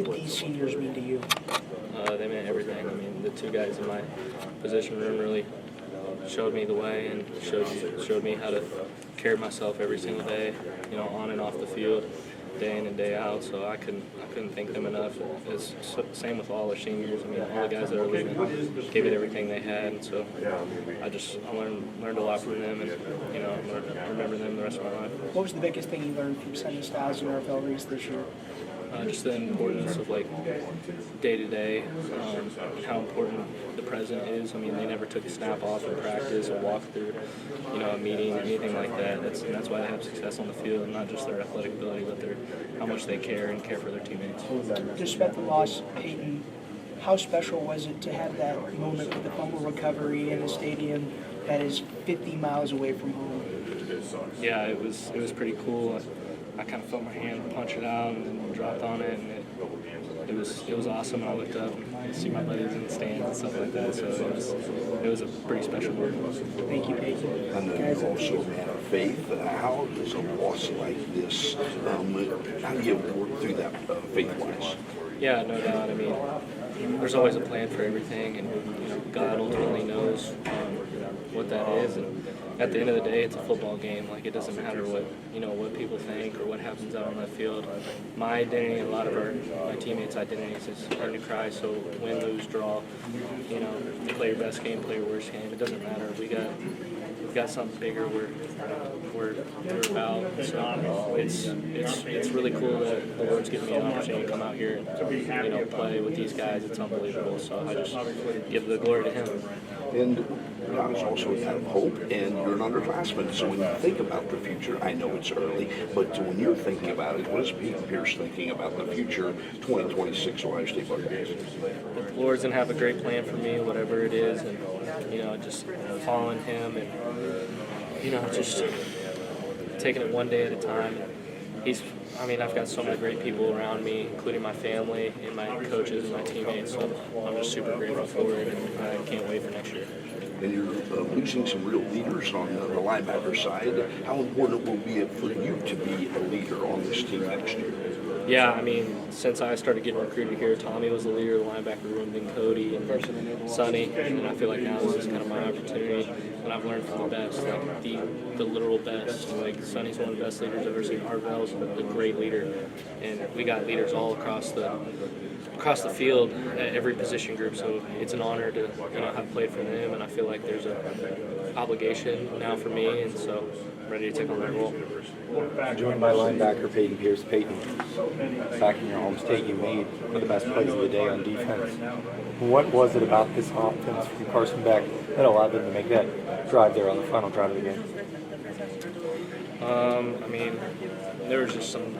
did these seniors mean to you? They meant everything. I mean, the two guys in my position room really showed me the way and showed me how to carry myself every single day, you know, on and off the field, day in and day out. So I couldn't thank them enough. It's same with all our seniors. I mean, all the guys that are leaving gave it everything they had. And so I learned a lot from them, and you know, I remember them the rest of my life. What was the biggest thing you learned from sending styles and RFLs this year? Just the importance of like day to day, how important the present is. I mean, they never took a snap off in practice, a walkthrough, you know, a meeting, anything like that. That's why they have success on the field, not just their athletic ability, but how much they care and care for their teammates. Despite the loss, Peyton, how special was it to have that moment with the fumble recovery in a stadium that is 50 miles away from home? Yeah, it was pretty cool. I kind of felt my hand punch it out and then dropped on it, and it was awesome. And I looked up and see my buddies in the stands and stuff like that. So it was a pretty special moment. Thank you, Peyton. And then you also man of faith. How does a loss like this, how do you work through that faith-wise? Yeah, no doubt. I mean, there's always a plan for everything, and you know, God ultimately knows what that is. And at the end of the day, it's a football game. Like, it doesn't matter what people think or what happens out on that field. My identity and a lot of my teammates' identities is learn to cry. So win, lose, draw. You know, play your best game, play your worst game. It doesn't matter. We've got something bigger we're about. So it's really cool that the Lord's given me an opportunity to come out here and you know, play with these guys. It's unbelievable. So I just give the glory to Him. And God is also a God of hope, and you're an underclassman. So when you think about the future, I know it's early, but when you're thinking about it, what is Pete Pierce thinking about the future 2026 Ohio State Buckeyes? The Lord's going to have a great plan for me, whatever it is, and, you know, just following Him and, you know, just taking it one day at a time. I've got so many great people around me, including my family and my coaches and my teammates, so I'm just super grateful for it, and I can't wait for next year. And you're losing some real leaders on the linebacker side. How important will it be for you to be a leader on this team next year? Yeah, I mean, since I started getting recruited here, Tommy was the leader of the linebacker room, then Cody and Sonny, and I feel like now this is kind of my opportunity, and I've learned from the best, like the literal best. Like, Sonny's one of the best leaders I've ever seen. Arvell's a great leader, and we got leaders all across the field at every position group, so it's an honor to have played for them, and I feel like there's an obligation now for me, and so I'm ready to take on that role. Joined by linebacker Peyton Pierce. Peyton, back in your home state, you made one of the best plays of the day on defense. What was it about this offense from Carson Beck that allowed them to make that drive there on the final drive of the game? I mean, there was just some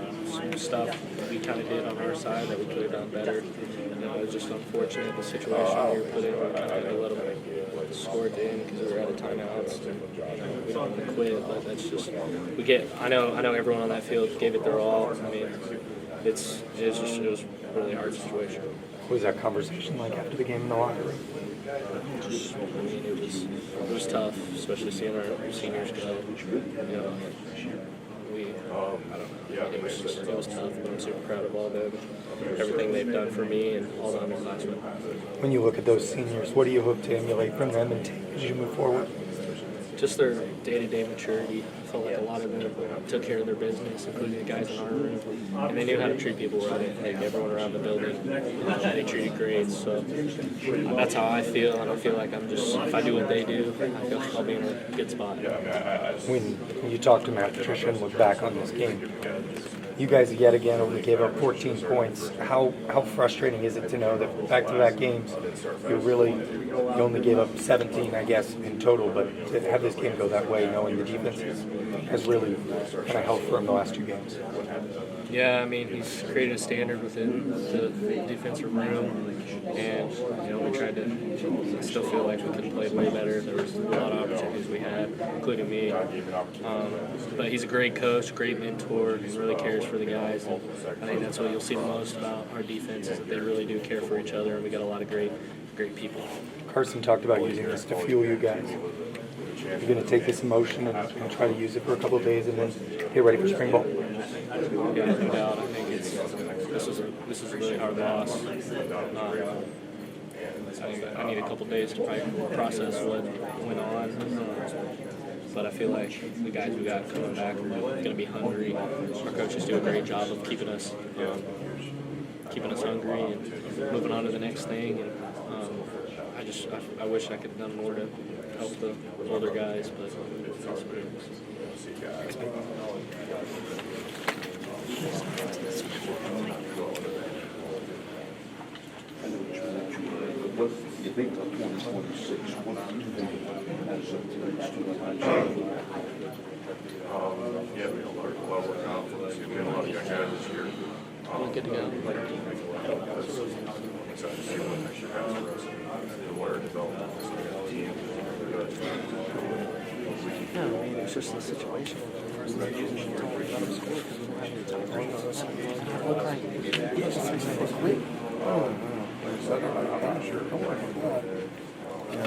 stuff that we kind of did on our side that we could have done better. You know, it was just unfortunate the situation we were put in. We kind of had to let the score at the end because we were out of timeouts. And, you know, we don't want to quit, but that's just I know everyone on that field gave it their all. I mean, it was a really hard situation. What was that conversation like after the game in the locker room? It was tough, especially seeing our seniors go. You know, I don't know. It was tough, but I'm super proud of all of them, everything they've done for me and all the underclassmen. When you look at those seniors, what do you hope to emulate from them and take as you move forward? Just their day-to-day maturity. I felt like a lot of them took care of their business, including the guys in our room, and they knew how to treat people right. Like, everyone around the building, they treated great. So that's how I feel, and I feel like if I do what they do, I feel like I'll be in a good spot. When you talk to Matt Patricia and look back on this game, you guys yet again only gave up 14 points. How frustrating is it to know that back-to-back games, you only gave up 17, I guess, in total, but to have this game go that way, knowing the defense has really kind of held firm the last two games? Yeah, I mean, he's created a standard within the defensive room, and we tried to. I still feel like we could have played way better. There was a lot of opportunities we had, including me. But he's a great coach, great mentor. He really cares for the guys, and I think that's what you'll see the most about our defense is that they really do care for each other, and we got a lot of great people. Carson talked about using this to fuel you guys. You're going to take this emotion and try to use it for a couple of days and then get ready for spring ball. Yeah, no doubt. I think this this is a really hard loss. I need a couple days to probably process what went on. But I feel like the guys we got coming back are going to be hungry. Our coaches do a great job of keeping us hungry and moving on to the next thing. And I wish I could have done more to help the older guys, but that's what it is. What you think of 2026? What do you think as of today's Yeah, we have a lot of confidence. We have a lot of young guys this year. We're good to go. That's excited to see what next year has for us. The wire development, so we got a team. No, I mean, it's just a situation where the first thing is to talk about the score because we don't have any time right now. Look like, yes, it's like, wait. I'm sure.